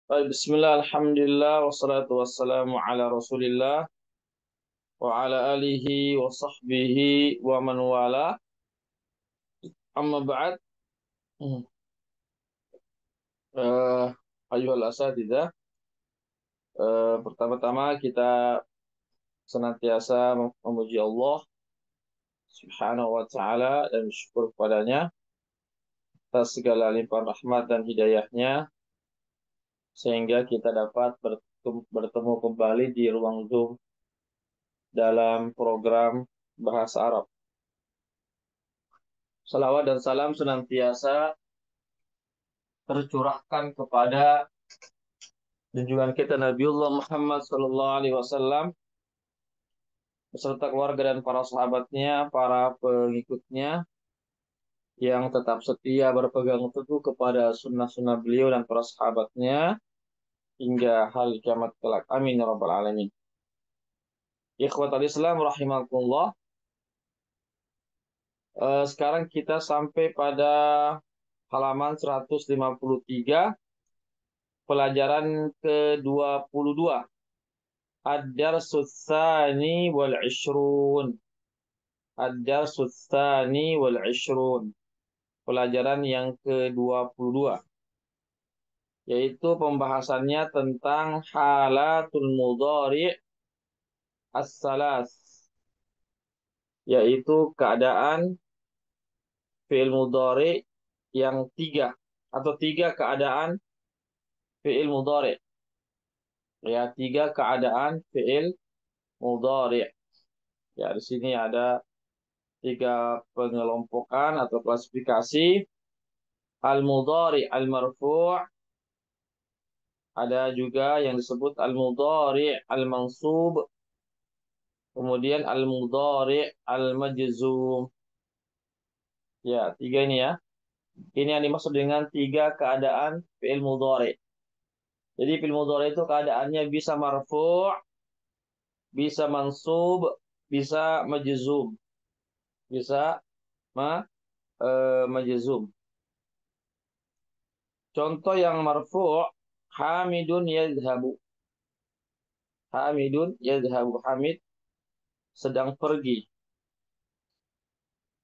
Baik, Bismillah, Alhamdulillah, wassalatu wassalamu ala Rasulillah, wa ala alihi wa sahbihi wa man wala. Amma ba'd. Eh, Ayuhal asatidzah, pertama-tama kita senantiasa memuji Allah Subhanahu wa taala dan bersyukur kepadanya atas segala limpahan rahmat dan hidayahnya sehingga kita dapat bertemu kembali di ruang Zoom dalam program Bahasa Arab. Salawat dan salam senantiasa tercurahkan kepada junjungan kita Nabiullah Muhammad Sallallahu Alaihi Wasallam beserta keluarga dan para sahabatnya, para pengikutnya yang tetap setia berpegang teguh kepada sunnah-sunnah beliau dan para sahabatnya hingga hari kiamat kelak. Amin ya rabbal alamin. Ikhwatal Islam rahimakumullah. Sekarang kita sampai pada halaman 153, pelajaran ke-22. Ad-darsus tsani wal 'ishrun. Ad-darsus tsani wal 'ishrun. Pelajaran yang ke-22, yaitu pembahasannya tentang halatul mudhari' as-salas, yaitu keadaan fi'il mudhari' yang tiga, atau tiga keadaan fi'il mudhari'. Ya, tiga keadaan fi'il mudhari'. Ya, di sini ada tiga pengelompokan atau klasifikasi. Al-mudhari' al-marfu', ada juga yang disebut al-mudhari' al-mansub, kemudian al-mudhari' al-majzum. Ya, tiga ini ya. Ini yang dimaksud dengan tiga keadaan fi'il mudhari'. Jadi fi'il mudhari' itu keadaannya bisa marfu', bisa mansub, bisa majzum. Bisa majzum. Contoh yang marfu', Hamidun yadhhabu. Hamidun yadhhabu. Hamid sedang pergi.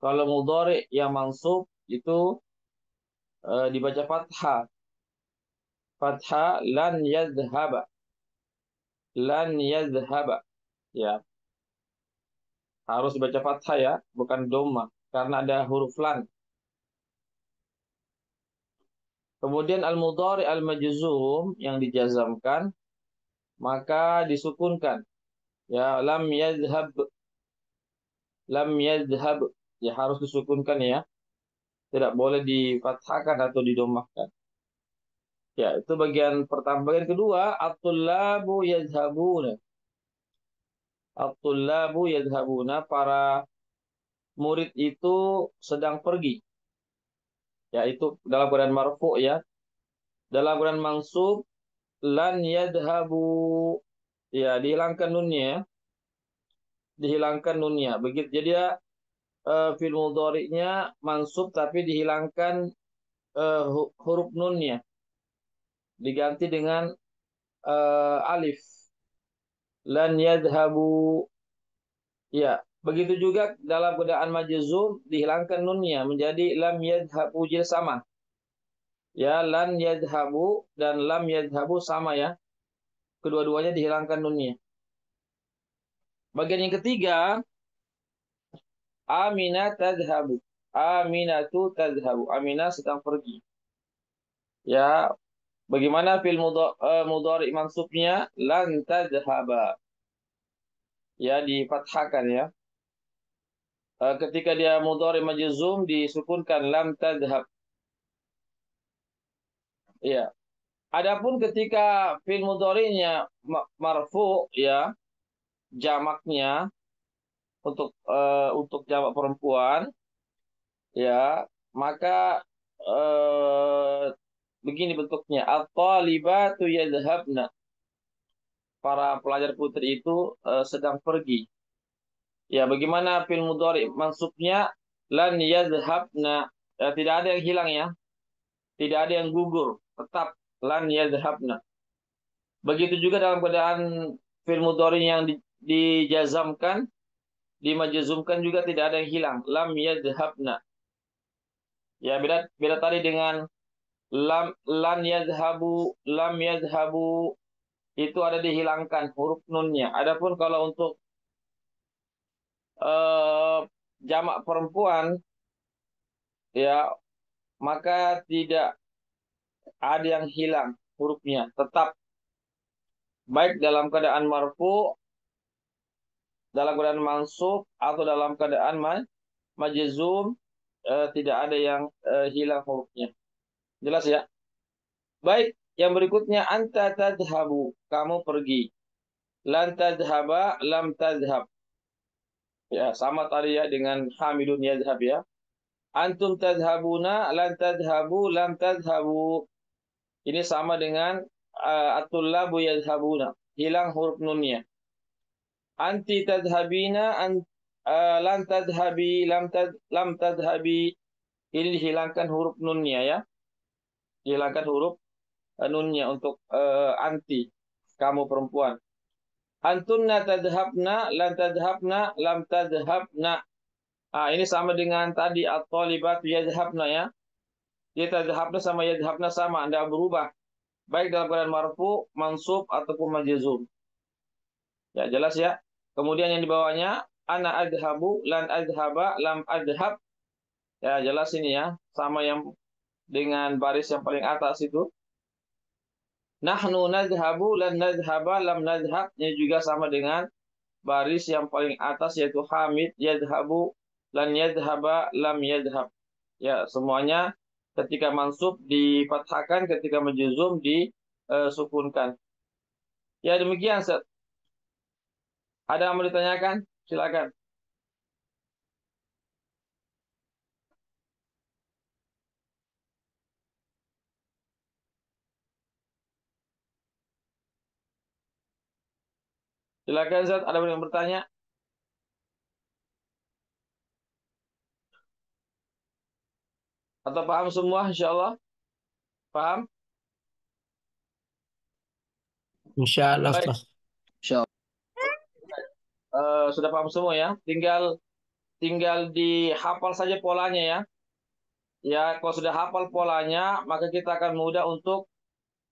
Kalau mudhari yang mansub itu dibaca fathah. Fathah lan yadhhaba. Lan yadhhaba. Ya, harus dibaca fathah ya, bukan dhamma karena ada huruf lan. Kemudian al-mudhari al-majzum yang dijazamkan maka disukunkan. Ya, lam yadhhab. Lam yadhhab. Ya, harus disukunkan ya. Tidak boleh difathahkan atau didomahkan. Ya, itu bagian pertama. Bagian kedua, at-tullabu yadhhabuna. At-tullabu yadhhabuna, para murid itu sedang pergi. Ya, itu dalam keadaan marfu' ya. Dalam keadaan mansub, lan yadhhabu. Ya, dihilangkan nunnya ya. Dihilangkan nunnya. Begitu jadi ya, fi'il mudhari'nya mansub tapi dihilangkan huruf nunnya. Diganti dengan alif. Lan yadhabu. Ya, begitu juga dalam keadaan majzum dihilangkan nunnya menjadi lam yadhabu sama. Ya, lan yadhabu dan lam yadhabu sama ya. Kedua-duanya dihilangkan nunnya. Bagian yang ketiga, Aminah tadhabu. Aminatu tadhabu. Aminah sedang pergi. Ya, bagaimana fil mudhari mansubnya? Lan tadhaba. Ya, difathahkan ya. Ketika dia mudhari majzum disukunkan lam tadhhab. Ya. Adapun ketika fi'il mudhari'nya marfu ya, jamaknya untuk jamak perempuan ya, maka begini bentuknya, at-talibatu yadhhabna. Para pelajar putri itu sedang pergi. Ya, bagaimana fi'il mudhari mansubnya? Lan yadhhabna. Ya, tidak ada yang hilang ya. Tidak ada yang gugur. Tetap lan yadhhabna. Begitu juga dalam keadaan fi'il mudhari yang dijazamkan, dimajzumkan juga tidak ada yang hilang. Lam yadhhabna. Ya, beda beda tadi dengan lam yadhhabu itu ada dihilangkan huruf nunnya. Adapun kalau untuk eh, jamak perempuan ya maka tidak ada yang hilang hurufnya, tetap baik dalam keadaan marfu, dalam keadaan mansub atau dalam keadaan majzum, tidak ada yang hilang hurufnya. Jelas ya? Baik, yang berikutnya anta tadhhabu, kamu pergi. Lan tadhhaba, lam tadhhab. Ya, sama tadi ya dengan hamidun yadhhab ya. Antum tadhhabuna, lan tadhhabu, lam tadhhabu. Ini sama dengan at-tullabu yadhhabuna. Hilang huruf nunnya. Anti tadhhabina, lan tadhhabi, lam tadhhabi. Ini dihilangkan huruf nunnya ya. Dihilangkan huruf nunnya untuk anti, kamu perempuan. Antunna tadhabna, lan tadhabna, lam tadhabna. Ah, ini sama dengan tadi at-thalibat yadhabna ya. Dia tadhabna sama yadhabna sama, Anda berubah. Baik dalam keadaan marfu, mansub ataupun majzum. Ya, jelas ya. Kemudian yang di bawahnya ana adhabu, lan adhaba, lam adhab. Ya, jelas ini ya. Sama yang dengan baris yang paling atas itu. Nahnu nadhabu, lan nadhaba, lam nadhab. Ini juga sama dengan baris yang paling atas yaitu hamid yadhabu, lan yadhaba, lam yadhab. Ya, semuanya ketika mansub difathahkan, ketika majzum disukunkan. Ya, demikian Ustaz. Ada yang mau ditanyakan? Silakan. Silakan Ustaz, ada yang bertanya? Atau paham semua insyaallah? Paham? Insyaallah Baik. Ustaz. Sudah paham semua ya. Tinggal tinggal dihafal saja polanya ya. Ya, kalau sudah hafal polanya, maka kita akan mudah untuk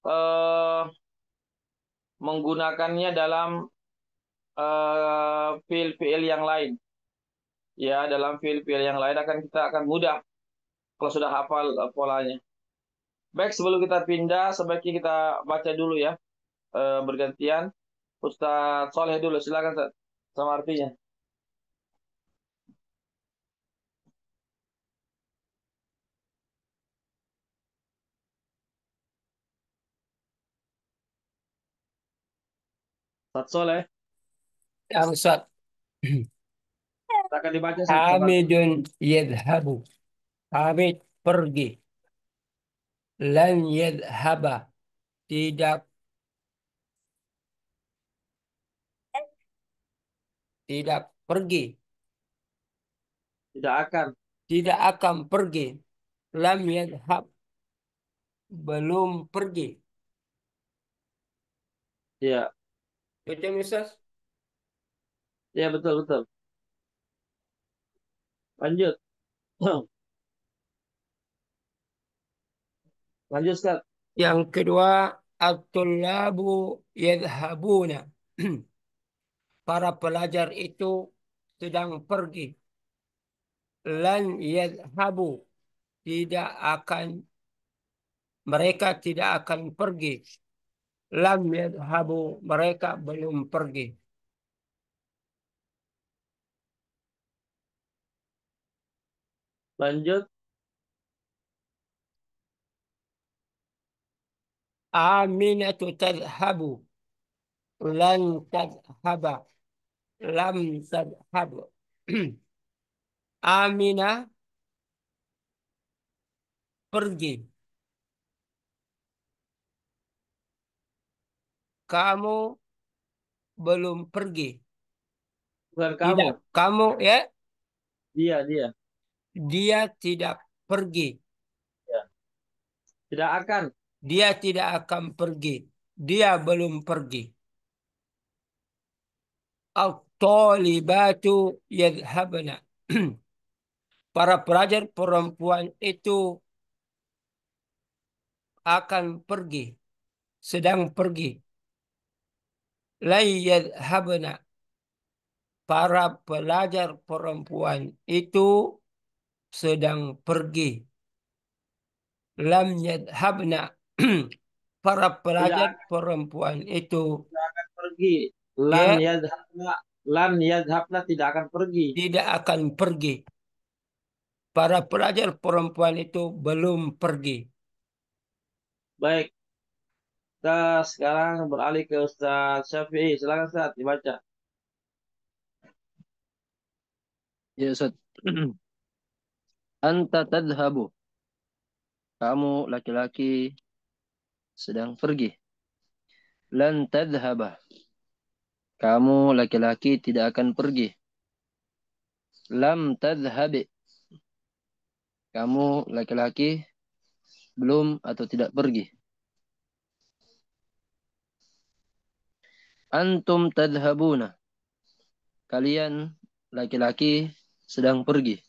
eh, menggunakannya dalam fiil-fiil yang lain. Ya, dalam fiil-fiil yang lain kita akan mudah kalau sudah hafal polanya. Baik, sebelum kita pindah, sebaiknya kita baca dulu ya, bergantian. Ustaz Soleh dulu, silakan Ustaz, sama artinya. Ustaz Soleh, Ya Ustaz. akan dibaca Ustaz, sama artinya. Hamidun yadhabu. Hamid pergi. Lan yadhaba. Tidak tidak pergi. Tidak akan. Tidak akan pergi. Lam yadhab. Belum pergi. Iya, Betul Ustaz? iya betul betul. Lanjut. Lanjut Ustaz. Yang kedua, at-tullabu yadhabuna. Para pelajar itu sedang pergi. Lan yadhabu. Tidak akan, mereka tidak akan pergi. Lam yadhabu. Mereka belum pergi. Lanjut. Aminatu tadhabu. Lan tadhaba. Lam tadhabu. Aminah pergi. Kamu belum pergi. Bukan kamu. Tidak, kamu ya, Dia. dia tidak pergi. Ya. Tidak akan. Dia tidak akan pergi. dia belum pergi. At-talibatu yadhhabna. Para pelajar perempuan itu akan pergi, sedang pergi. La yadhhabna. Para pelajar perempuan itu sedang pergi. Lam yadhhabna. Para pelajar Tidak perempuan itu akan pergi. Lan ya yadhabna, lan yadhabna tidak akan pergi. tidak akan pergi. Para pelajar perempuan itu belum pergi. Baik, kita sekarang beralih ke Ustaz Syafi'i. Silakan Ustaz dibaca. Ya Ustaz. Anta tadhabu. Kamu laki-laki sedang pergi. Lan tadhaba. Kamu laki-laki tidak akan pergi. Lam tadhabi. Kamu laki-laki belum atau tidak pergi. Antum tadhabuna. Kalian laki-laki sedang pergi.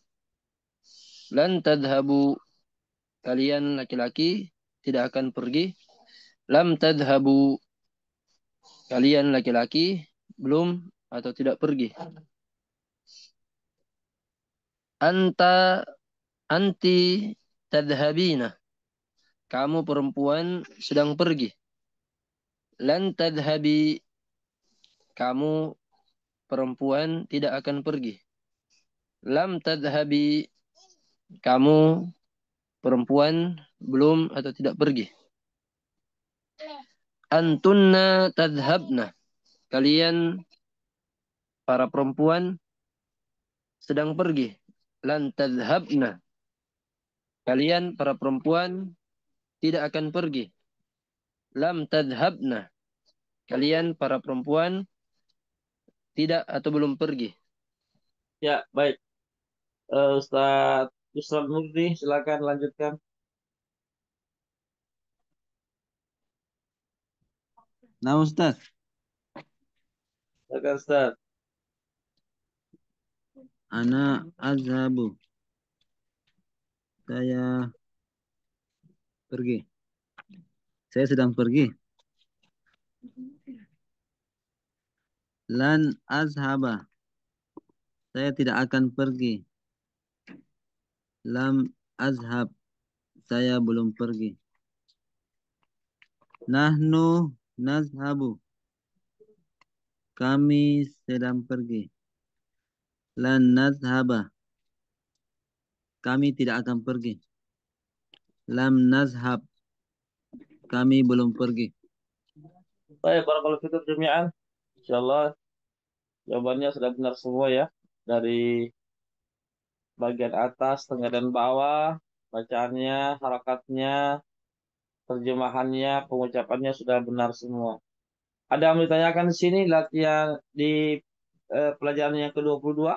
Lan tadhabu. Kalian laki-laki tidak akan pergi. Lam tadhabu. Kalian laki-laki belum atau tidak pergi. Anta anti tadhabina. Kamu perempuan sedang pergi. Lan tadhabi. Kamu perempuan tidak akan pergi. Lam tadhabi. Kamu perempuan belum atau tidak pergi. Antunna tadhabna. Kalian para perempuan sedang pergi. Lan tadhabna. Kalian para perempuan tidak akan pergi. Lam tadhabna. Kalian para perempuan tidak atau belum pergi. Ya, baik. Ustaz Yusran Murni, silakan lanjutkan. Nah, Ustaz, Silakan Ustaz. ana azhabu. Saya pergi. Saya sedang pergi. Lan azhaba. Saya tidak akan pergi. Lam azhab. Saya belum pergi. Nahnu nazhabu. Kami sedang pergi. Lan nazhaba. Kami tidak akan pergi. Lam nazhab. Kami belum pergi. Baik, barakallahu fikum jami'an. Insyaallah jawabannya sudah benar semua ya. Dari bagian atas, tengah dan bawah, bacaannya, harakatnya, terjemahannya, pengucapannya sudah benar semua. Ada yang ditanyakan di sini latihan di pelajaran yang ke-22?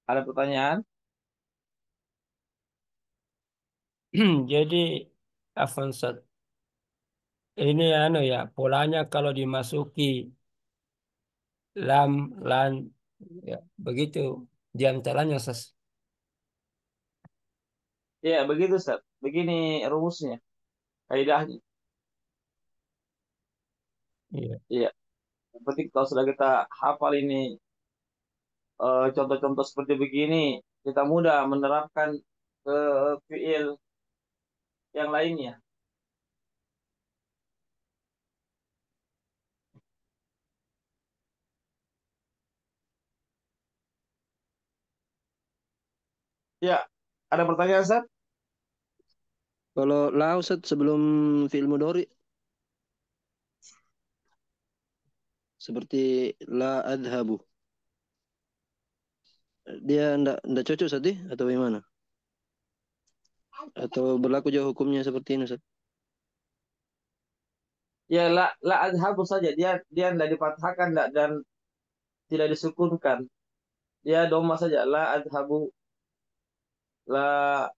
Ada pertanyaan? Jadi Afonsat ini ya polanya kalau dimasuki lam lan ya begitu diantaranya Ya, begitu Ustaz. Begini rumusnya, kaidahnya. Iya. Iya, yang penting kalau sudah kita hafal ini contoh-contoh seperti begini, kita mudah menerapkan ke fiil yang lainnya. Ya, ada pertanyaan Ustaz? Kalau la Ustaz sebelum fi'il mudhari seperti la adhabu. Dia ndak cocok Ustaz atau bagaimana? Atau berlaku jauh hukumnya seperti ini Ustaz? Ya, la adhabu saja. Dia tidak dipatahkan dan tidak disukunkan. Dia doma saja. La adhabu, la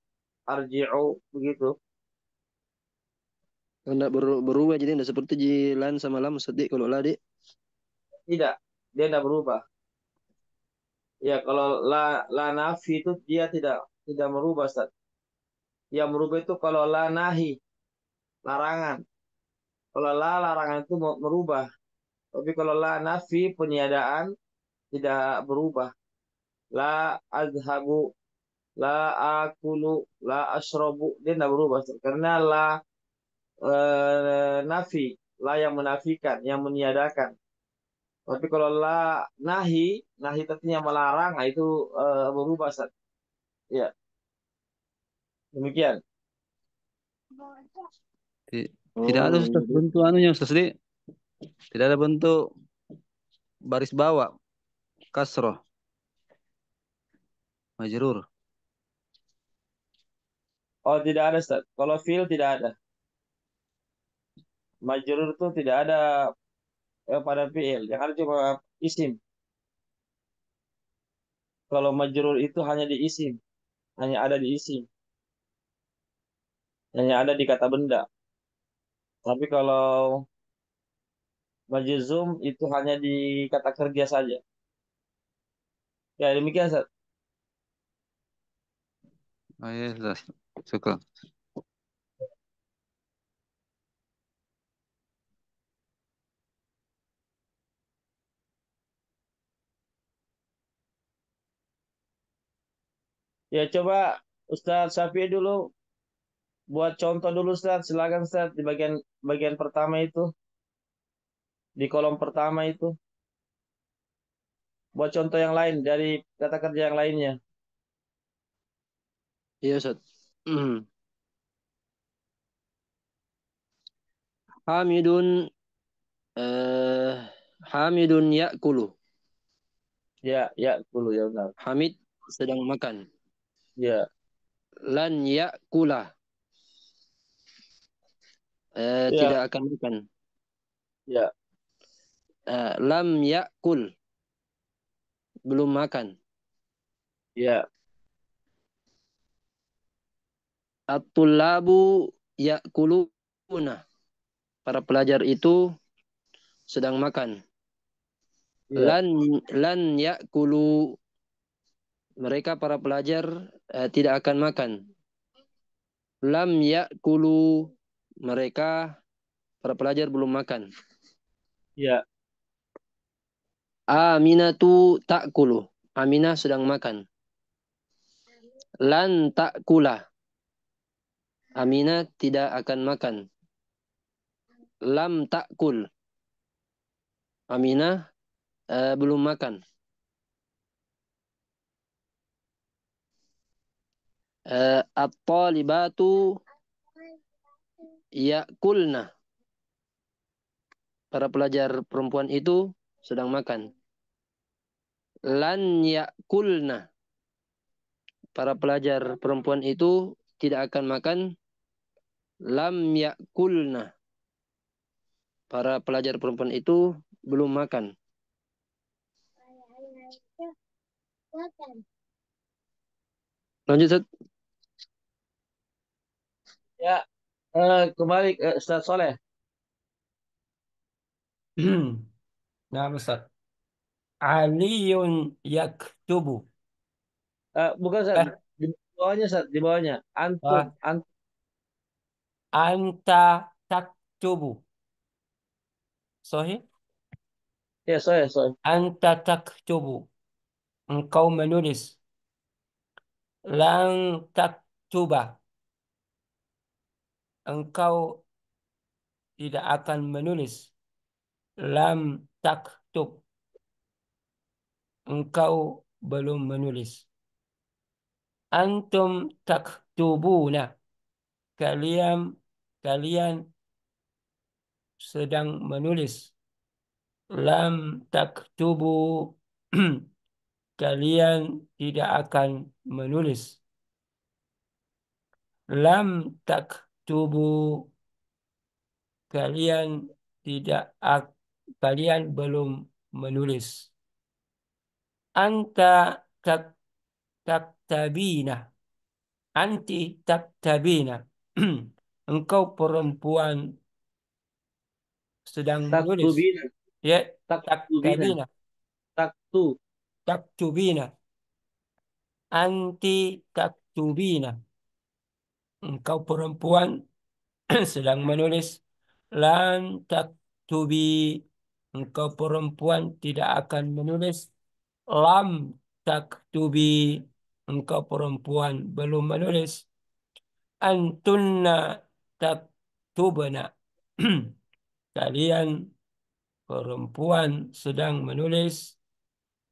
arji'u, begitu. Enggak berubah jadi enggak seperti di lan sama lam Ustaz, Dik. Kalau la, Dik. Tidak, dia tidak berubah. Ya, kalau la nafi itu dia tidak merubah, Ustaz. Yang merubah itu kalau la nahi, larangan. Kalau la larangan itu merubah. Tapi kalau la nafi peniadaan tidak berubah. La azhabu, la akulu, la ashrobu, dia tidak berubah, Ustaz. Karena la nafi, la yang menafikan, yang meniadakan. Tapi kalau la nahi, nahi artinya melarang, nah itu berubah, Ustaz. Ya, demikian. Tidak ada Oh, Ustaz iya, Dik. bentuk anunya Ustaz, Dik. Tidak ada bentuk baris bawah, kasroh, majrur. Oh, tidak ada, Ustaz. Kalau fil tidak ada. Majrur itu tidak ada pada fiil. Yang ada cuma isim. Kalau majrur itu hanya di isim. Hanya ada di isim. Hanya ada di kata benda. Tapi kalau majzum itu hanya di kata kerja saja. Ya, demikian, Ustaz. Oh iya Ustaz. Syukur. Ya, coba Ustaz Syafi'i dulu buat contoh dulu, Ustaz. Silakan, Ustaz, di bagian bagian pertama itu, di kolom pertama itu. Buat contoh yang lain dari kata kerja yang lainnya. Iya, Ustaz. Hamidun eh Hamidun ya'kulu. Ya, ya, dulu ya benar. Hamid sedang makan. Ya, Lan ya'kula. ya, Tidak akan makan. ya, Lam ya'kul. Belum makan. ya, At-tullabu ya'kuluna. Para pelajar itu sedang makan. ya, Lan lan ya'kulu. Mereka para pelajar tidak akan makan. Lam ya'kulu. Mereka para pelajar belum makan. ya, Aminatu ta'kulu. Aminah sedang makan. Lan ta'kula. Aminah tidak akan makan. Lam ta'kul. Aminah belum makan. At-talibatu ya'kulna. Para pelajar perempuan itu sedang makan. Lan ya'kulna. Para pelajar perempuan itu tidak akan makan. Lam ya'kulna. Para pelajar perempuan itu belum makan. Lanjut, Ustaz. ya. Kembali ke Ustaz Soleh. Nah, Ustaz. Aliyun yaktubu. Bukan, Ustaz. Eh, Di bawahnya, Ustaz. Di bawahnya. Antum. ah, anta taktubu. Sahih? Ya, sorry, sorry. Anta taktubu. Engkau menulis. Lang taktuba. Engkau tidak akan menulis. Lam taktub. Engkau belum menulis. Antum taktubuna. Kalian kalian sedang menulis. Lam taktubu. Kalian tidak akan menulis. Lam taktubu. Kalian tidak ak- kalian belum menulis. Anta tak taktabina. Anti taktabina. engkau perempuan sedang menulis. Taktubina. Ya, Taktubina. taktabina, Taktu. taktubina. Anti taktubina. Engkau perempuan sedang menulis. Lan taktubi. Engkau perempuan tidak akan menulis. Lam taktubi. Engkau perempuan belum menulis. Antunna taktubna. Kalian perempuan sedang menulis.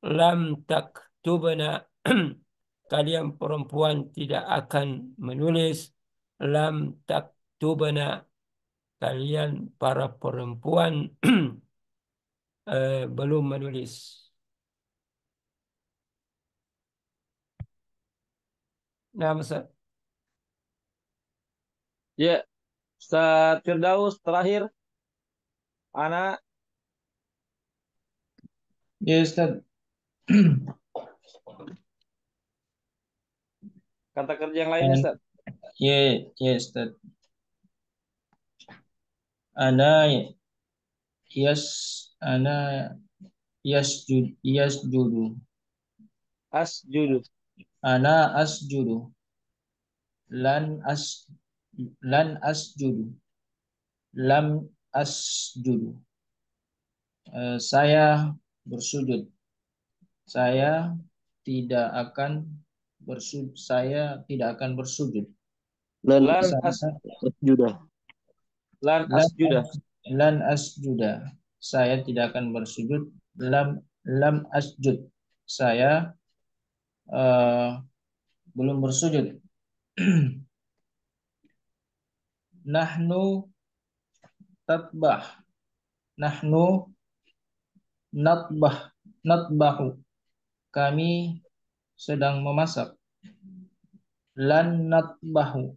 Lam taktubna. Kalian perempuan tidak akan menulis. Lam taktubna. Kalian para perempuan belum menulis. Nah, Ustaz. Ya, Ustaz Firdaus terakhir. Anak. Ya Ustaz. Kata kerja yang lainnya, Ustaz. Ya Ustaz. Ana yas ana yasjudu. Asjudu. Ana asjudu. Lan as lan asjudu. Lam asjudu. Saya bersujud. Saya tidak akan bersujud. Saya tidak akan bersujud. Lan Lan asjuda. Lan Lan asjuda. lan asjuda. Saya tidak akan bersujud. Lam asjud. Saya belum bersujud. Nahnu tatbah. Nahnu natbahu. Kami sedang memasak. Lan natbaha.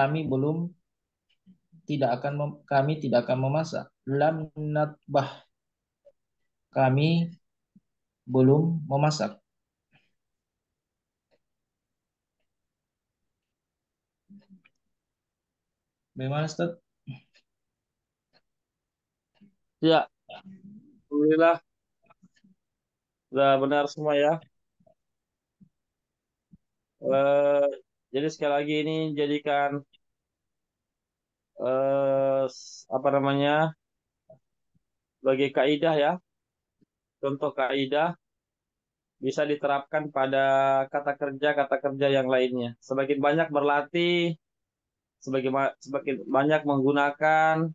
Kami tidak akan memasak. Lam natbah. Kami belum memasak. Bagaimana Ustaz? Ya, alhamdulillah. Sudah benar semua ya. Eh, jadi sekali lagi ini jadikan apa namanya sebagai kaidah ya. Contoh kaidah bisa diterapkan pada kata kerja yang lainnya. Semakin banyak berlatih, semakin banyak menggunakan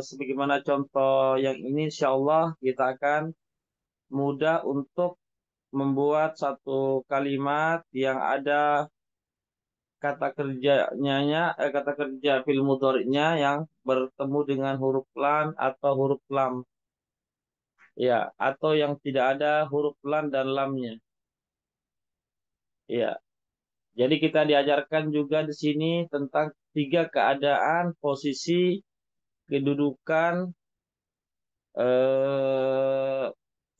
sebagaimana contoh yang ini, insya Allah kita akan mudah untuk membuat satu kalimat yang ada kata kerja fil mudhari'nya yang bertemu dengan huruf lan atau huruf lam, ya, atau yang tidak ada huruf lan dan lamnya, ya. Jadi kita diajarkan juga di sini tentang tiga keadaan, posisi, kedudukan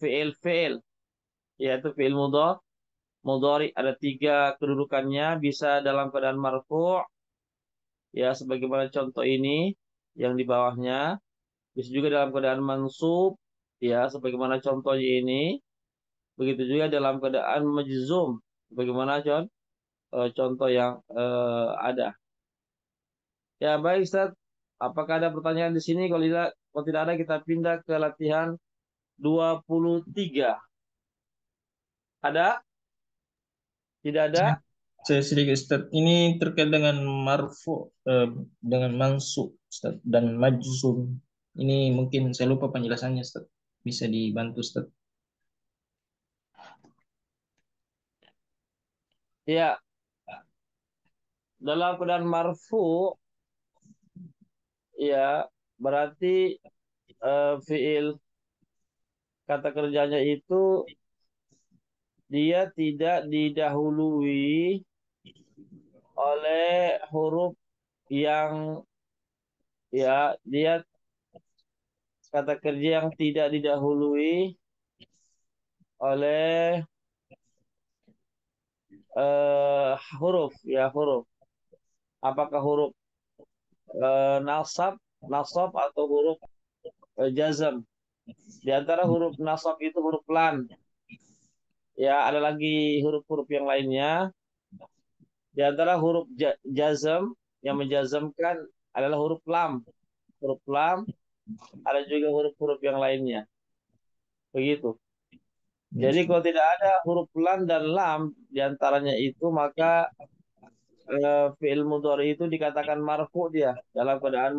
fiil, yaitu fiil mudhari ada tiga kedudukannya, bisa dalam keadaan marfu', ya sebagaimana contoh ini yang di bawahnya, bisa juga dalam keadaan mansub, ya sebagaimana contohnya ini, begitu juga dalam keadaan majzum, bagaimana contoh yang ada. Ya baik Ustaz, apakah ada pertanyaan di sini? Kalau tidak ada kita pindah ke latihan 23. Ada? Tidak ada? Saya sedikit Ustaz. Ini terkait dengan marfu, dengan mansub Ustaz, dan majzum. Ini mungkin saya lupa penjelasannya Ustaz. Bisa dibantu Ustaz. Ya, dalam keadaan marfu, ya berarti fiil kata kerjanya itu dia tidak didahului oleh huruf yang, ya, dia kata kerja yang tidak didahului oleh huruf ya huruf. Apakah huruf nasab, nasab atau huruf jazm? Di antara huruf nasab itu huruf lam. Ya, ada lagi huruf-huruf yang lainnya. Di antara huruf jazm yang menjazmkan adalah huruf lam. Huruf lam, ada juga huruf-huruf yang lainnya. Begitu. Ya, Jadi Ustaz. kalau tidak ada huruf lam dan lam di antaranya itu, maka fi'il mudhari itu dikatakan marfu dia dalam keadaan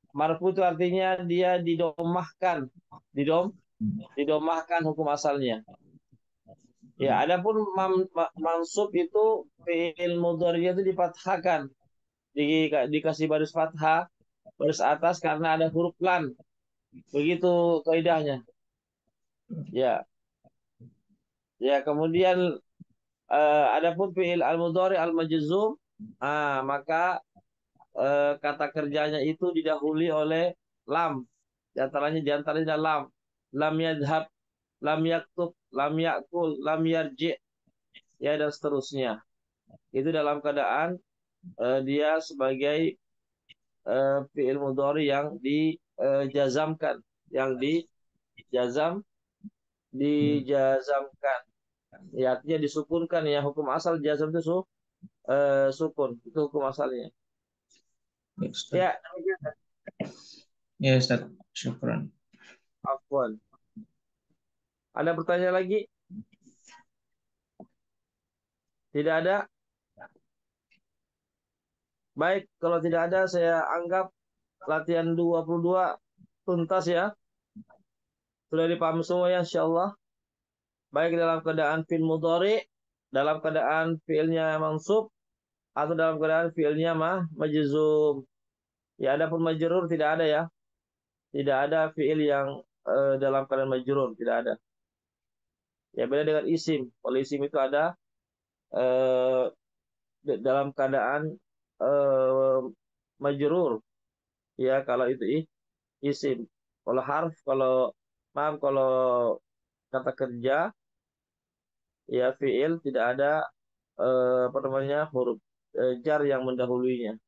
marfu itu artinya dia didomahkan, didomahkan hukum asalnya. Ya, adapun mansub itu fi'il mudhari itu difathahkan, dikasih baris fathah baris atas karena ada huruf lam. Begitu kaidahnya. Ya, ya kemudian adapun fi'il al-mudhari al-majzum, maka kata kerjanya itu didahului oleh lam. Di antaranya lam. Lam yadhab, lam yaktub, lam yakul, lam yarji, ya dan seterusnya. Itu dalam keadaan dia sebagai fi'il mudhari yang dijazamkan, yang dijazamkan. Ya, artinya disukunkan ya, hukum asal jazam itu sukun, itu hukum asalnya. Ya, Ustaz. Ya, Ya, Ustaz. Syukran. afwan. Ada pertanyaan lagi? Tidak ada? Baik, kalau tidak ada saya anggap latihan 22 tuntas ya. Sudah dipahami semua ya insyaallah. Baik dalam keadaan fi'il mudhari, dalam keadaan fi'ilnya mansub, atau dalam keadaan fi'ilnya majzum. Ya, adapun majrur tidak ada ya. Tidak ada fi'il yang dalam keadaan majrur, tidak ada. Ya, beda dengan isim. Kalau isim itu ada eh, dalam keadaan eh, majrur. Ya, kalau itu isim. Kalau harf, kalau kata kerja, ya fi'il tidak ada apa namanya huruf jar yang mendahulunya.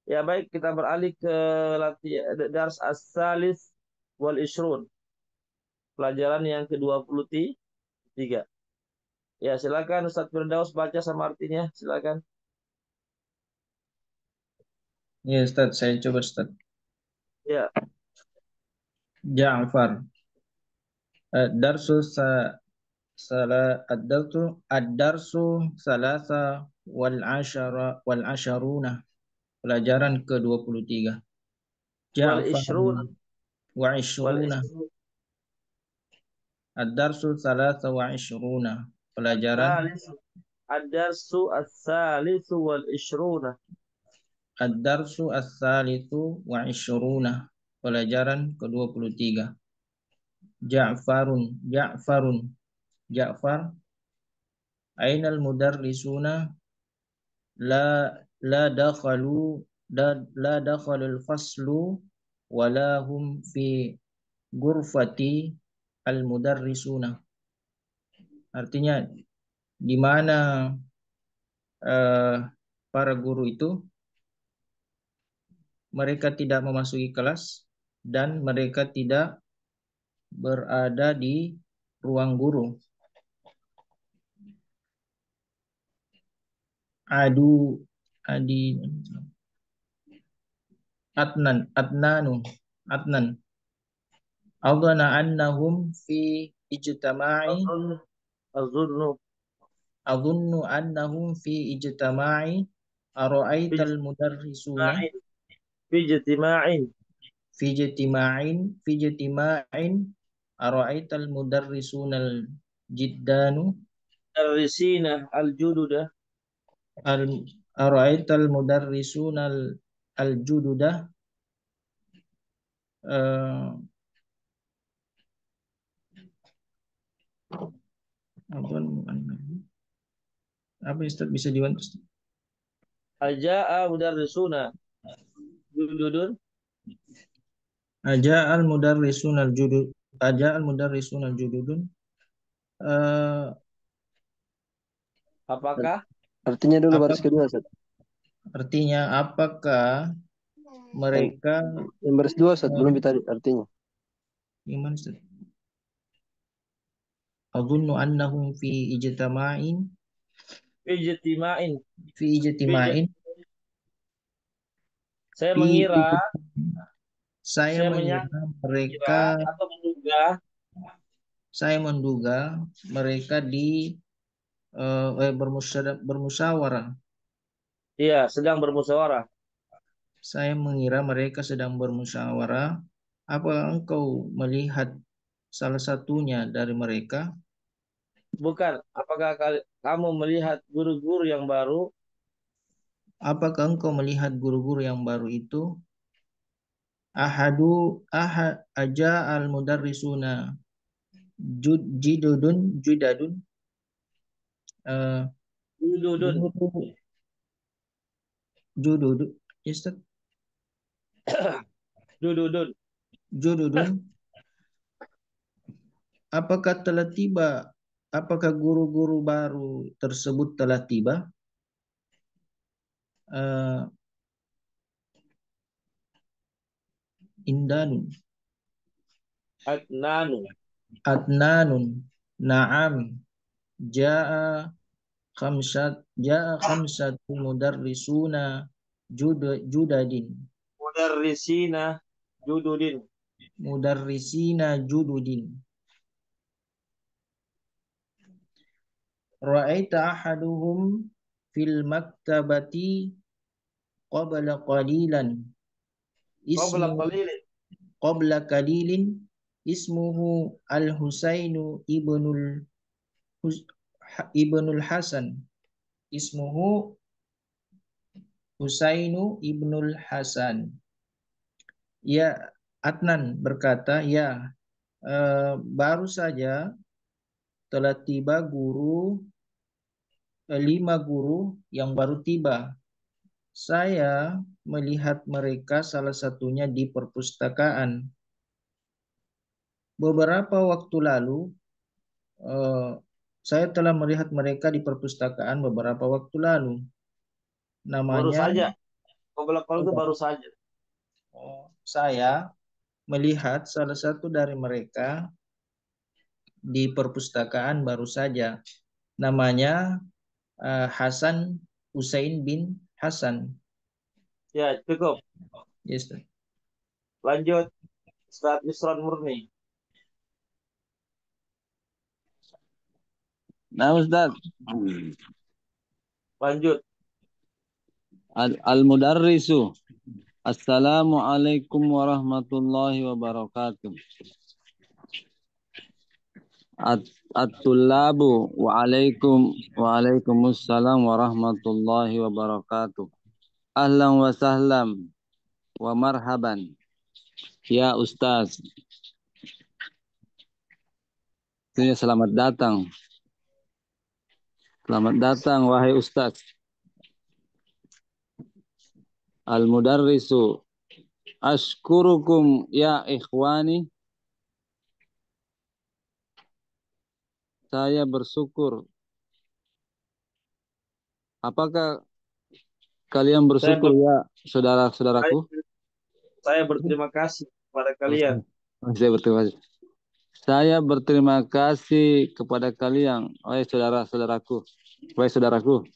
Ya baik, kita beralih ke latihan dars as-salis wal ishrun. Pelajaran yang ke-23. Ya, silakan Ustaz Firdaus baca sama artinya, silakan. Ya, Ustaz. Saya coba, Ustaz. Ya, Ja'far. Darsu ad-darsu salasa wal asharuna. Pelajaran ke-23. wal Ja'far ishrun wa wal ishruna. ishrun Ad-darsu salasa wa ishruna. Pelajaran as-salis ad-darsu as-salisu wal ishruna. Ad-darsu as-salisu wa ishruna. Pelajaran ke-23. Ja'far. Ainal mudarrisuna la la dakhalu la dakhalul faslu wala hum fi ghurfati al mudarrisuna. Artinya di mana para guru itu mereka tidak memasuki kelas dan mereka tidak berada di ruang guru. Adi Adnan Adhana annahum fi ijtama'i Azunnu Adhunnu annahum fi ijtama'i Ara'aital mudarrisuna fi ijtima'in fi ijtima'in Ara'aital mudarrisuna jiddanu darrisina al-jududa Ara'aital mudarrisuna al-jududa apa Ustaz bisa dibantu Ustaz? aja'a mudarrisuna jududun Aja'al mudarrisuna al-jududun Apakah Artinya dulu Apa baris kedua, Ustaz. artinya apakah mereka Yang baris dua, Ustaz, belum eh, tadi artinya. gimana Ustaz? Adunnu annahum ijtima'in? fi ijtima'in Saya fi mengira, saya saya mengira mereka mengira atau menduga saya menduga mereka bermusyawarah. iya sedang bermusyawarah. Saya mengira mereka sedang bermusyawarah. Apakah engkau melihat salah satunya dari mereka? Bukan, apakah kamu melihat guru-guru yang baru? Apakah engkau melihat guru-guru yang baru itu? Ahad aja al mudarrisuna jidadun eh, Jududun, guru judud Ustaz, jududun. jududun apakah telah tiba, apakah guru-guru baru tersebut telah tiba? Eh, Indanun Adnanu. Adnanun Naam Ja'a khamsatu mudarrisuna judadin Mudarrisina jududin. mudarrisina jududin ra'aita ahaduhum fil maktabati qabla qalilan Qabla ismu qalilin. qabla qalilin ismuhu al-Husainu ibnul Hasan ismuhu Husainu ibnul Hasan. Ya, Adnan berkata, ya, baru saja telah tiba 5 guru yang baru tiba. Saya melihat mereka salah satunya di perpustakaan. Beberapa waktu lalu, saya telah melihat mereka di perpustakaan beberapa waktu lalu. Baru Namanya, saja. Qabla qalil itu baru saja. saya melihat salah satu dari mereka di perpustakaan baru saja. Namanya Hasan Husain bin Hasan. Ya, cukup. Yes. Lanjut. Ustaz Yusran Murni. Nah, Ustaz. Lanjut. Al-mudarrisu. Assalamualaikum warahmatullahi wabarakatuh. At-tullabu waalaikumsalam warahmatullahi wabarakatuh. Ahlan wa sahlam wa marhaban. Ya Ustaz. Artinya selamat datang. Selamat datang wahai Ustaz. Al-mudarrisu. Ashkurukum ya ikhwani. Saya bersyukur. Apakah kalian bersyukur ya saudara-saudaraku? Saya berterima kasih kepada kalian. Saya berterima kasih kepada kalian, wahai saudara-saudaraku. Wahai saudaraku.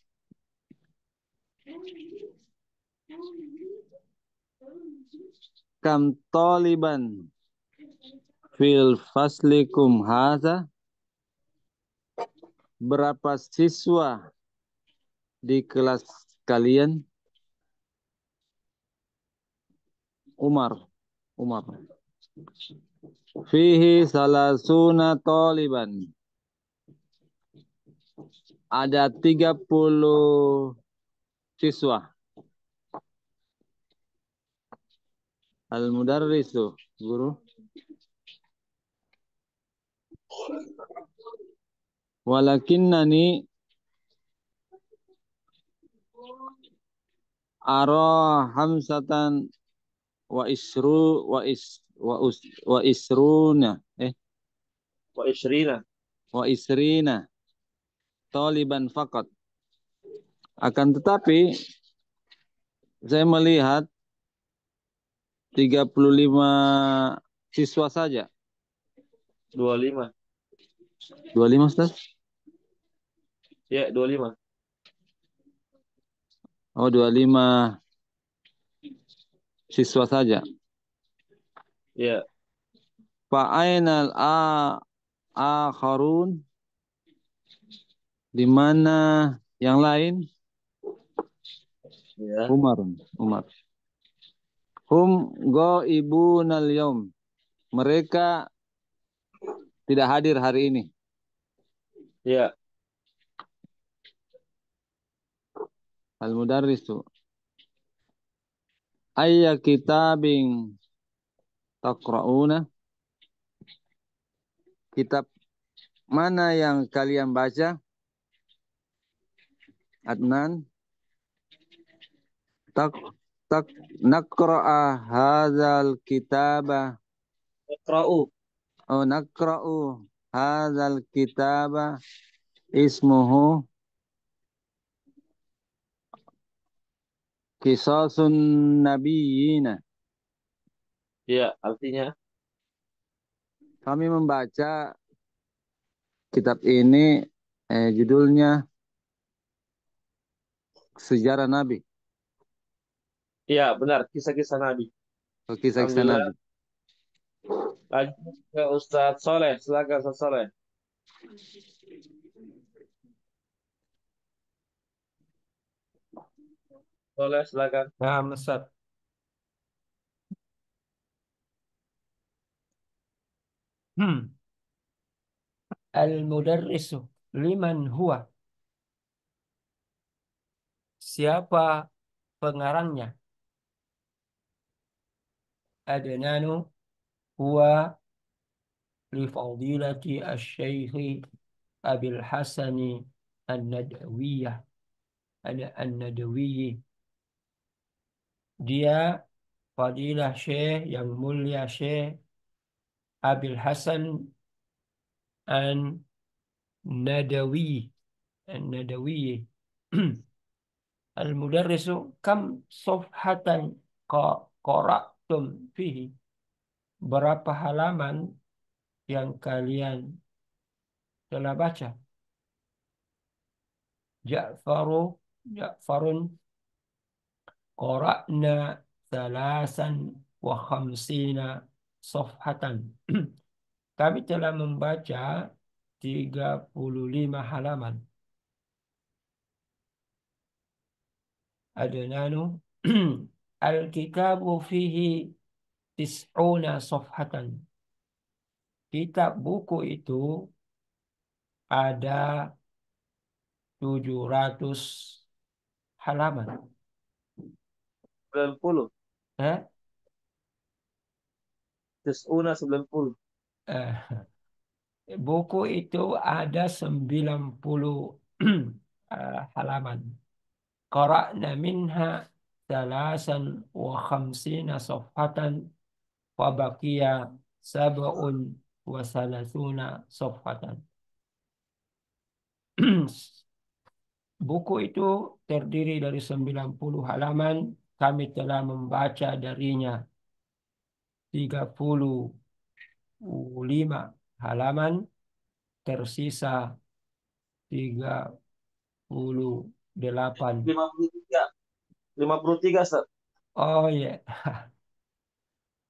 Kam taliban fil faslikum haza. Berapa siswa di kelas kalian? Umar. Fihi salasuna taliban. Ada 30 siswa. Al-mudarrisu, guru. Walakinnani ara hamsatan wa isruna Wa isrina. wa isrina taliban faqat. Akan tetapi saya melihat 35 siswa saja. 25. 25 Ustaz? Ya, 25. Oh, 25 siswa saja. Ya, Fa'ainal akharun, di mana yang lain? ya. Umar. Hum ghaibunal yaum. Mereka tidak hadir hari ini. Ya, Al-mudarrisu ayya kitabin taqra'una. Kitab mana yang kalian baca? Adnan. Tak tak naqra'a hadzal kitaba. Iqra'u. Oh, naqra'u hadzal kitaba ismuhu Qisasun Nabiyyina. Ya, artinya Kami membaca kitab ini, judulnya Sejarah Nabi. ya benar, kisah-kisah Nabi. Kisah-kisah Alhamdulillah. Nabi. Lanjut ke Ustadz Soleh. Silakan Ustadz Soleh. Soleh, silakan. Nah, Ustaz. Al-mudarrisu liman huwa. Siapa pengarangnya? Adnanu huwa li fadilati asy-syaikh Abil Hasani An-Nadawiyah. An-Nadawi. Dia fadilah Syekh yang mulia Syekh Abil Hasan An-Nadawi. An-Nadawi. Al-mudarrisu kam safhatan qara'tum fihi. Berapa halaman yang kalian telah baca? Ja'farun qara'na salasan wa khamsina safhatan. Kami telah membaca 35 halaman. Adnanu al-kitabu fihi tis'una safhatan. Kitab buku itu ada 700 halaman. 90. Eh? Tis'una 90. Eh, buku itu ada 90 halaman. Qara'na minha salasan wa khamsina safhatan wa baqiya sab'un wa salasuna safhatan. Buku itu terdiri dari 90 halaman. Kami telah membaca darinya 35 halaman. Tersisa 38. 53. 53, Ustaz. Oh ya.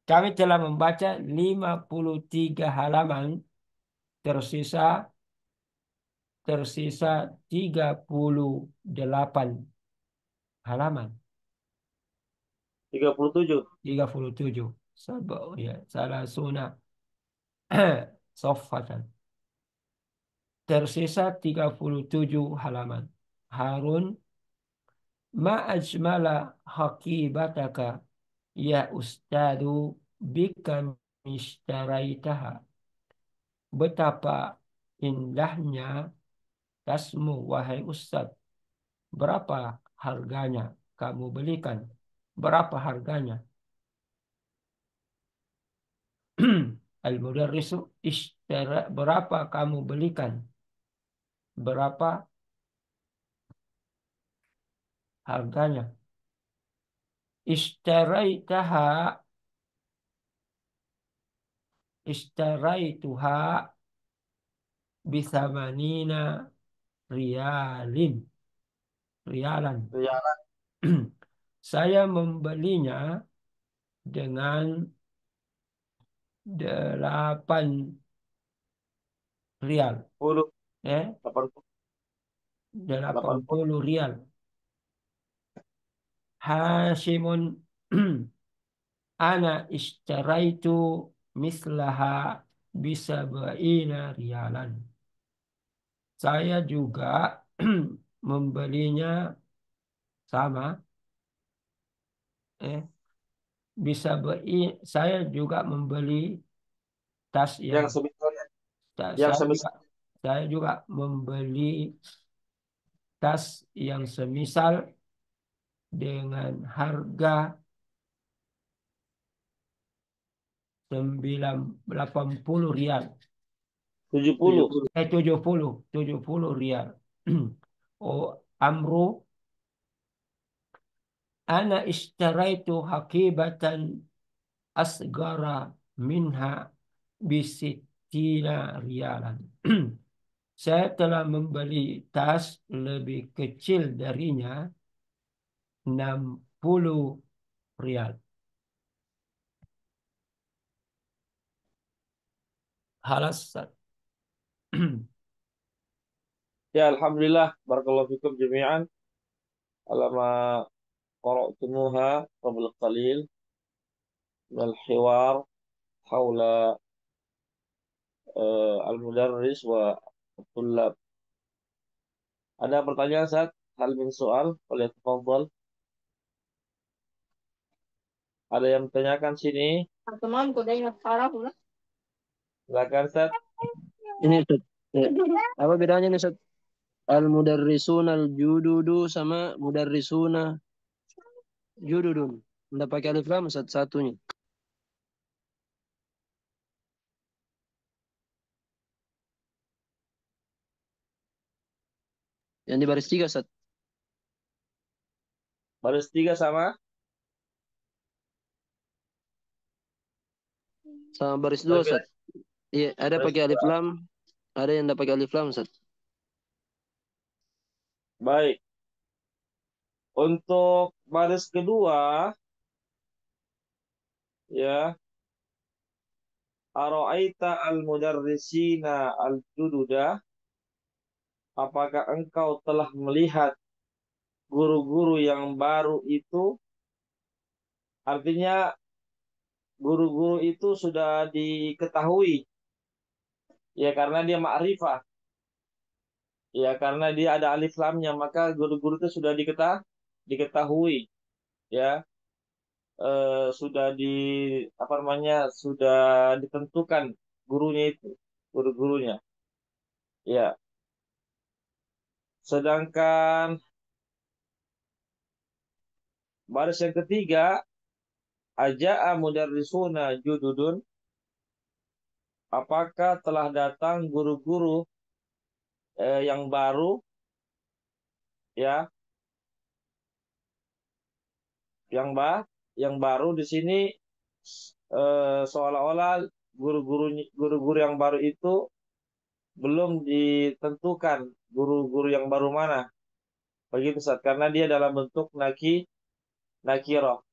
Kami telah membaca 53 halaman. Tersisa 38 halaman. 37. 37. Ya, salah sunah. Sofatan. Tersisa 37 halaman. Harun, ma ajmala haqibataka ya ustadu bika mishtaraitaha. Betapa indahnya tasmu wahai ustad. Berapa harganya kamu belikan? Berapa harganya? Al-mudarrisu ishtara, berapa kamu belikan? Berapa harganya. Ishtaraitaha, ishtaraituha bisamanina rialin, rialan. Ya, Saya membelinya dengan 8 rial. 10, Ya, 80, 80. 80 rial. Hashimun ana ishtaraitu mislaha bisab'ina rialan. Saya juga membelinya sama, saya juga membeli tas Yang yang semisalnya, ta- yang saya juga semisal. saya juga membeli tas yang semisal dengan harga 80 rial. 70. 70 rial. Oh, amru ana ishtaraitu hakibatan asgara minha bisittina rialan. Saya telah membeli tas lebih kecil darinya 60 rial. Halas. Ya, alhamdulillah. Barakallahu fikum jami'an. Alama qara'tumuha qabla qalil min al-hiwar hawla al-mudarris wa tullab. Ada pertanyaan, Ustaz? Hal min soal, oleh tafadhal. Ada yang bertanyakan sini? Silakan, Ustaz. Ini Ustaz. Ya. Apa bedanya nih Ustaz? Al-mudarrisuna al-jududu sama mudarrisuna jududun. Nggak pakai alif lam Ustaz satunya. Yang di baris 3 Ustaz. Baris 3 sama? Sama baris 2 Berbeda. Ustaz. Iya, ada Baris pakai alif 2. lam, ada yang nggak pakai alif lam Ustaz. Baik. Untuk baris kedua, ya, Aro'aita al-mudarrisina al-jududa. Apakah engkau telah melihat guru-guru yang baru itu? Artinya guru-guru itu sudah diketahui. Ya, karena dia ma'rifah. Ya, karena dia ada alif lamnya, maka guru-guru itu sudah diketahui. Ya, sudah apa namanya, sudah ditentukan gurunya itu, guru-gurunya. Ya, sedangkan baris yang ketiga, aja'a mudarrisuna jududun. Apakah telah datang guru-guru yang baru, ya, yang yang baru di sini, seolah-olah guru-guru yang baru itu belum ditentukan guru-guru yang baru mana. Begitu Ustaz, karena dia dalam bentuk nakiroh.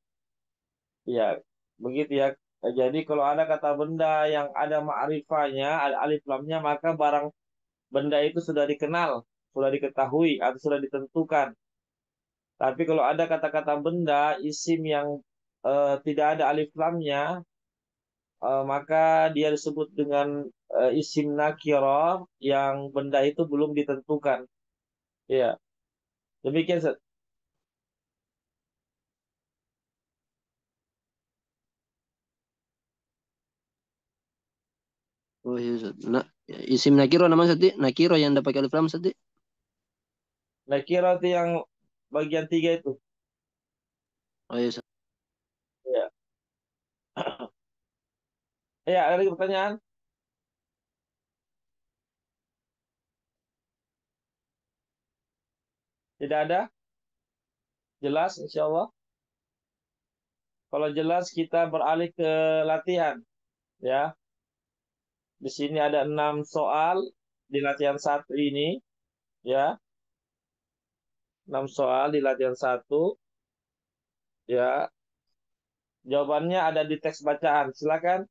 Ya, begitu ya. Jadi kalau ada kata benda yang ada ma'rifahnya, ada alif lamnya, maka barang benda itu sudah dikenal, sudah diketahui, atau sudah ditentukan. Tapi kalau ada kata-kata benda, isim yang tidak ada alif lamnya, maka dia disebut dengan isim nakirah yang benda itu belum ditentukan. Ya, demikian Ustaz. Oh iya Ustaz. Nah, isim nakiro namanya Ustaz. Nakiro yang nggak pakai alif lam Ustaz. Nakirah itu yang bagian 3 itu. Oh iya Ustaz. Ya. Ya, ada lagi pertanyaan? Tidak ada? Jelas, insya Allah. Kalau jelas kita beralih ke latihan, ya. Di sini ada 6 soal di latihan 1 ini, ya. 6 soal di latihan 1, ya. Jawabannya ada di teks bacaan. Silakan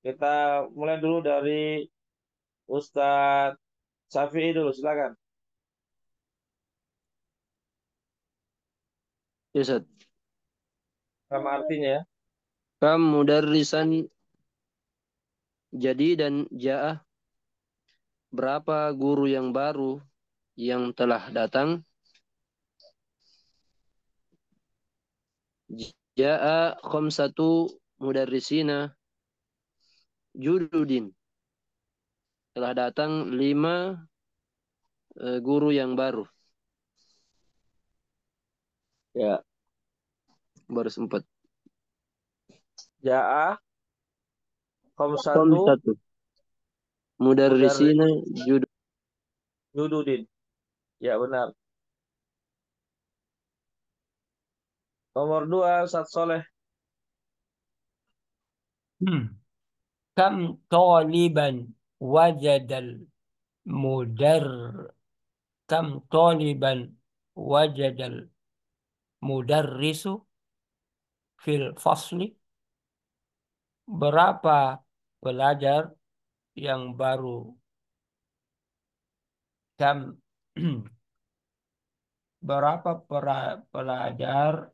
kita mulai dulu dari Ustadz Syafi'i dulu, silakan. Ya, Ustaz. Sama artinya ya. Kam mudarrisan jadi dan ja'ah. Berapa guru yang baru yang telah datang? Ja'a khamsatu mudarrisina jududin. Telah datang 5 guru yang baru. Ya. Baru sempat. Ja'a khamsatu Khamsatu mudarrisina jududin. Ya, benar. Nomor 2, Ustadz Soleh. Kam taliban wajadal mudar kam taliban wajadal mudarrisu fil fasli. Berapa pelajar yang baru? Kam berapa pelajar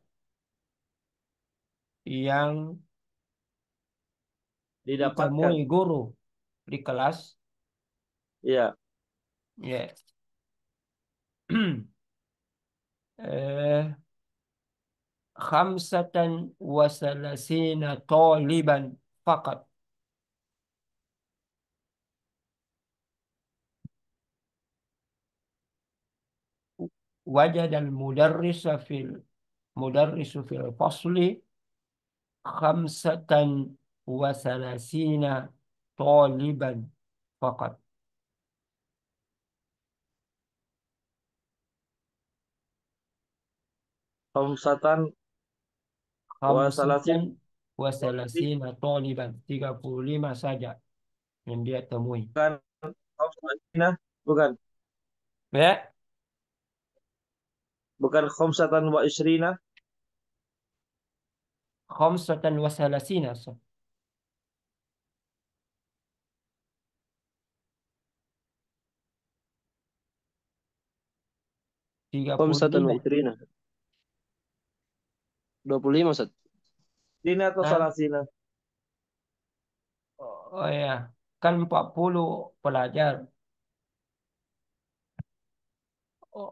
yang Didapatkan. ditemui guru di kelas? Ya. Ya. Khamsatan wa salasina taliban faqat. Wajad mudarrisu fil fasli khamsatan wa salasina taliban faqat. Khamsatan wa salasin. Khamsatan wa salasina taliban, 35 saja yang dia temui. Bukan khamsatina, bukan. Ya, Bukan khamsatan wa isrina. khamsatan wa salasina. khamsatan wa 35. isrina. 25, Ustaz. Isrina atau Hah? salasina? Oh ya, kan 40 pelajar. Oh,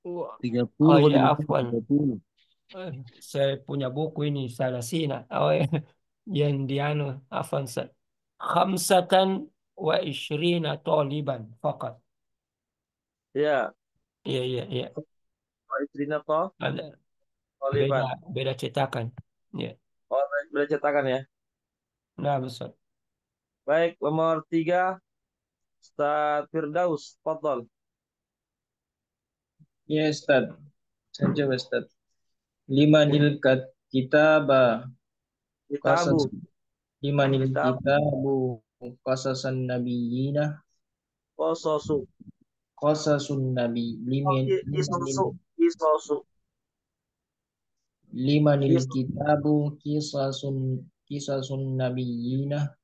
30 oh kok ya, tulisannya afwan. 30. Saya punya buku ini salasina. Oh ya, yang dianu afwan. Khamsatan wa ishrina taliban faqat. Ya. Iya, iya, iya. Wa isrina toh Ada beda taliban. beda cetakan. Ya. Oh, boleh cetakan ya. Nah, besar. Baik, nomor 3, Ustadz Firdaus, fadhol. Ya, Ustaz. Saya coba, Ustaz. 5 nil kitabah Kitabu. 5 nil Kitab. kitabu qasasan nabiyina Kososu. qasasun nabi Oh, isosu. Isosu. 5 nil Is- kitabu kisasun nabiyina.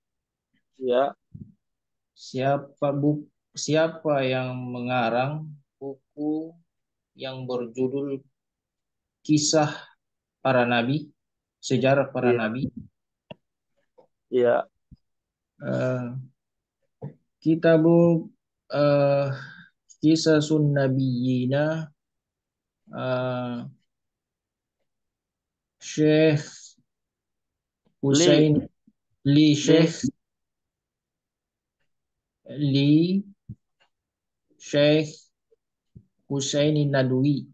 Ya. Siapa yang mengarang buku yang berjudul Kisah Para Nabi, Sejarah Para Iya. Nabi? Iya. Eh, Kitabu eh, Kisasun Nabiyina, Syekh Husain Syekh Husaini Nadwi,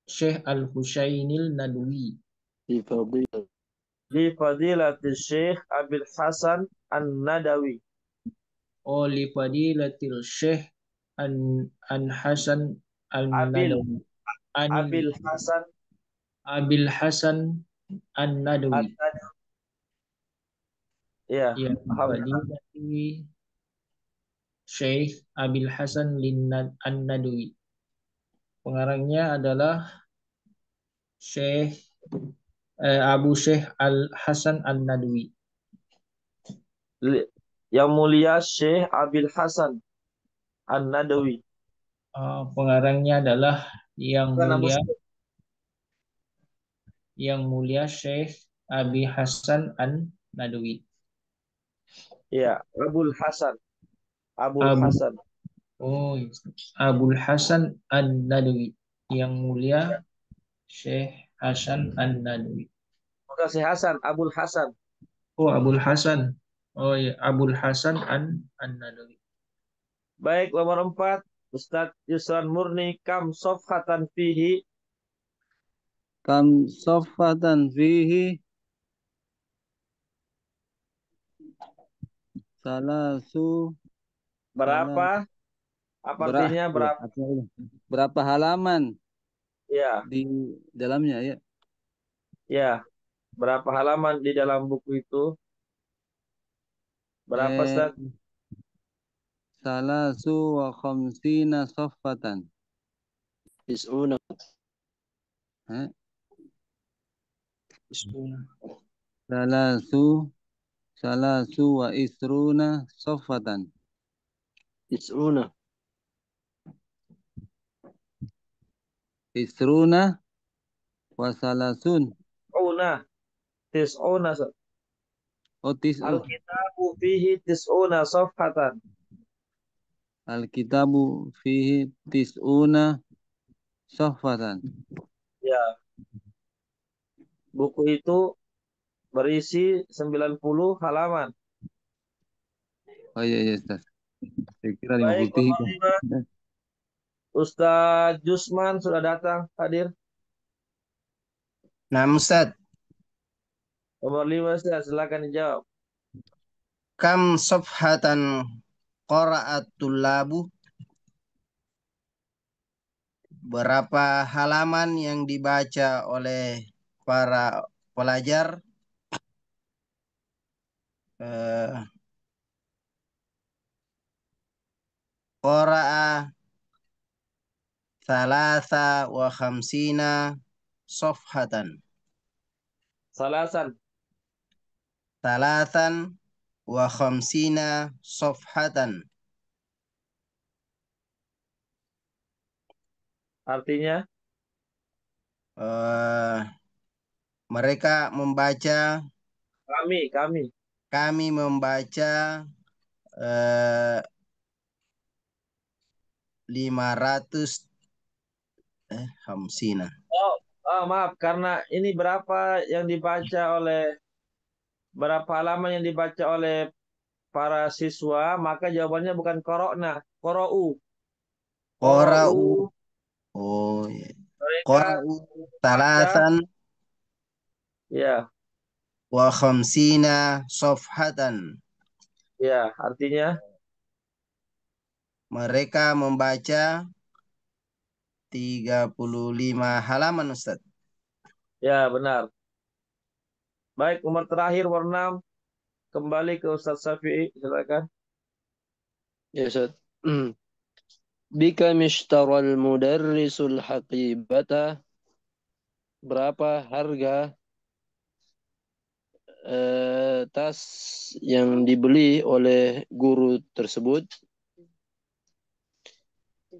Syekh Al-Husainil Nadwi. Li fadilati Syekh Abil Hasan An-Nadawi. Li fadilatil Syekh An Hasan Abil An-Nadawi. Anil Abil Hasan Abil Hasan An-Nadawi. An-Nadawi. Ya, Yang alhamdulillah. walidati Syekh Abil Hasan An-Nadawi. Pengarangnya adalah Syekh Abu Syekh Al Hasan An-Nadawi. Yang mulia Syekh Abil Hasan An-Nadawi. Pengarangnya adalah Bukan Abu Syekh. yang mulia Syekh Abi Hasan An-Nadawi. Ya, Abul Hasan. Abul Abu Hasan. Oh, Abul Hasan An-Nadawi. Yang mulia Syekh Hasan An-Nadawi. Bukan Syekh Hasan, Abul Hasan. Oh, Abul Hasan. Oh ya, Abul Hasan An-Nadawi. Baik, nomor 4. Ustadz Yusran Murni, kam sofhatan fihi. Kam sofatan fihi salasu salah Berapa? Apa artinya berapa? berapa halaman Ya, di dalamnya ya? ya. Berapa halaman di dalam buku itu? Berapa, Eh, Ustaz? salasu wa khamsina sofatan. Tis'una. Eh, Tis'una. salasu salasu wa isruna sofatan. Tis'una. Isruna wa salasun. Tis'una. Tis'una, Ustaz. Otis Al-kitabu fihi tis'una sofhatan. Alkitabu fihi tis'una sofatan. Ya, buku itu berisi 90 halaman. Oh iya, iya, Ustaz. Saya kira Baik, 53. nomor 5. Ustadz Jusman sudah datang, hadir. Nah, Ustaz, Nomor 5, Ustaz. Silakan dijawab. kam sofhatan qara'atul labu? Berapa halaman yang dibaca oleh para pelajar? Eh, Qara'a thalatha wa khamsina sofhatan. Salasan. Thalathan wa khamsina sofhatan. Artinya, Eh, Mereka membaca, kami. kami membaca eh, 500 hamsina. Maaf, karena ini berapa halaman yang dibaca oleh para siswa, maka jawabannya bukan korokna, korou. Qora'u, Korou, oh ya. mereka Qora'u baca, talatan ya, wa khamsina sofhatan. ya, artinya, Mereka membaca 35 halaman, Ustaz. ya benar. Baik, nomor terakhir, nomor 6, kembali ke Ustadz Syafi'i, silakan. Ya, Ustaz. Bika mishtaral mudarrisul haqibata. Berapa harga tas yang dibeli oleh guru tersebut?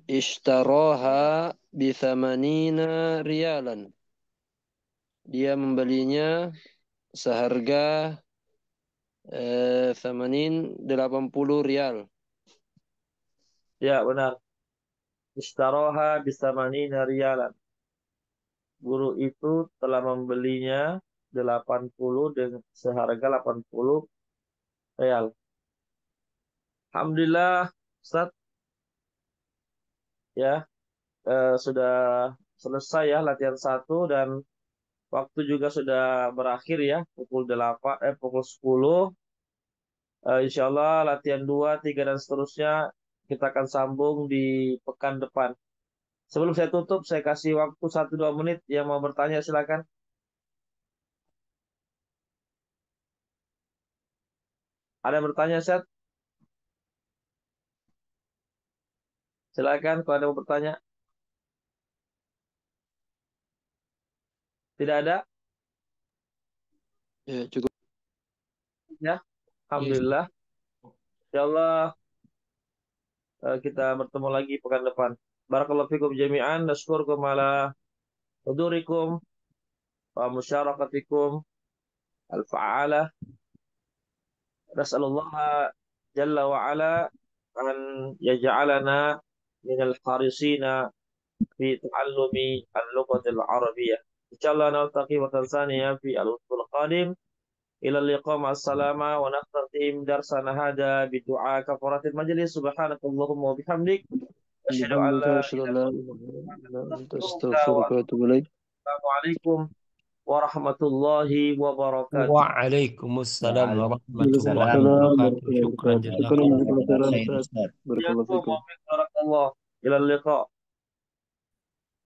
Ishtaraha bithamanina riyalan. Dia membelinya seharga 80 rial. Ya, benar. Istaroha bisamanina riyalan. Guru itu telah membelinya 80 dengan seharga 80 real. Alhamdulillah, Ustaz, ya, sudah selesai ya latihan 1 dan waktu juga sudah berakhir ya, pukul 10. Insya Allah latihan 2, 3 dan seterusnya Kita akan sambung di pekan depan. Sebelum saya tutup, saya kasih waktu 1-2 menit. Yang mau bertanya silakan. Ada yang bertanya, Ustaz? Silakan kalau ada yang mau bertanya. Tidak ada? Ya, cukup. Ya, alhamdulillah. Insyaallah kita bertemu lagi pekan depan. Barakallahu fikum jami'an. Nasykurukum ala hudurikum wa musyarakatikum al-fa'alah. Nas'alullah jalla wa ala an yaj'alana minal harisina fi ta'allumi al-lughatil arabiyyah. Insyaallah naltaqi wa tanzania fi al-usbul qadim. إلى اللقاء مع السلامة ونختتم درسنا هذا بدعاء كفارة المجلس سبحانك اللهم وبحمدك أشهد أن بحمدك لا أشهد أن إله لا إله إلا أنت إلا أنت أستغفرك وأتوب إليك. والسلام عليكم ورحمة الله وبركاته. Waalaikumsalam warahmatullahi Waalaikumsalam wabarakatuh. Syukran شكرا jazakallah. جزاك الله خير Khair, أستاذ. Ustaz. بارك الله إياكم فيكم. وبارك الله إلى اللقاء.